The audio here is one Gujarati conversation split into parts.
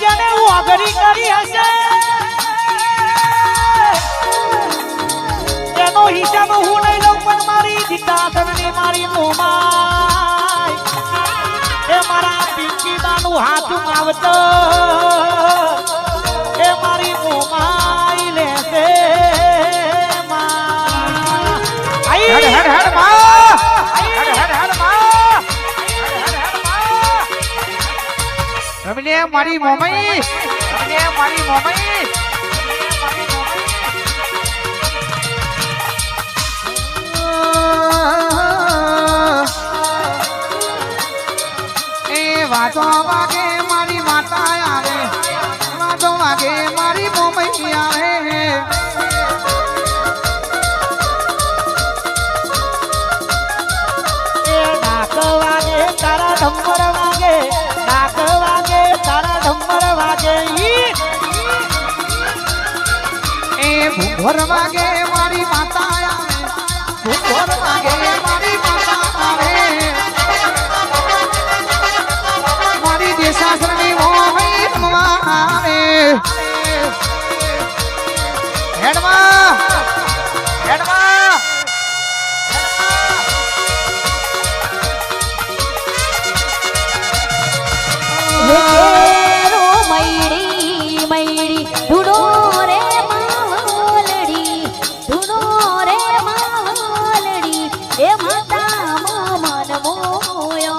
એને ઓગરી કરી હશે એનો હિસાબ હું નહીં લઉં પણ મારી દીકરાની મારી મોમાય એ મારા પિંકીબાનું હાથું આવતો એ મારી મોમાઈ લેશે હેડ હેડ હેડ માં હેડ હેડ હેડ માં રમીને મારી મોમાઈ રમીને મારી મોમાઈ એ વાતો વાગે મારી માતા આવે વાતો વાગે મારી મોમાઈ આવે તારા ઢમર વાગે ડાક વાગે તારા ઢમર વાગે એ ભૂખર વાગે મારી માતા આવે ભૂખર વાગે મારી માતા આવે મારી દેશાસરની મોહી રમવા આવે હેડમાં હેડમાં મયડી મયડી ધૂડો રે માવલડી ધૂડો રે માવલડી એ માતા મન મોયો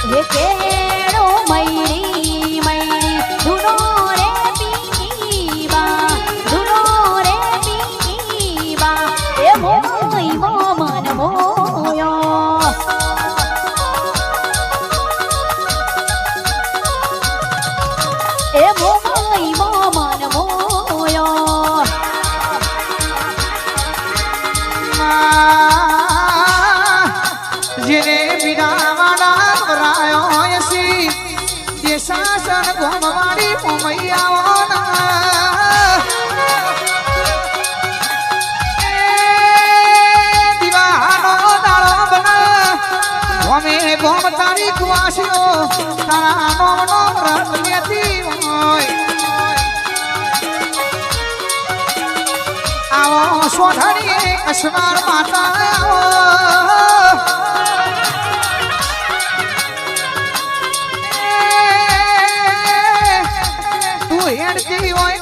હે કેડો મયડી મયડી ધૂડો રે પીવા ધૂડો રે પીવા એ મોય મન મોયો એ મોય મન મોયો જેને બિરાવાડા ભરાયો એસી દેશાસન ગોમવાડી મોમૈયાઓના દીવાનો દાળો બના ગોમે ગોમ તારી કુવાસીઓ તારા નોનો રત લેતી હોય આવો સોઢણીએ અસવાર માતા આવો તું હેડતી હોય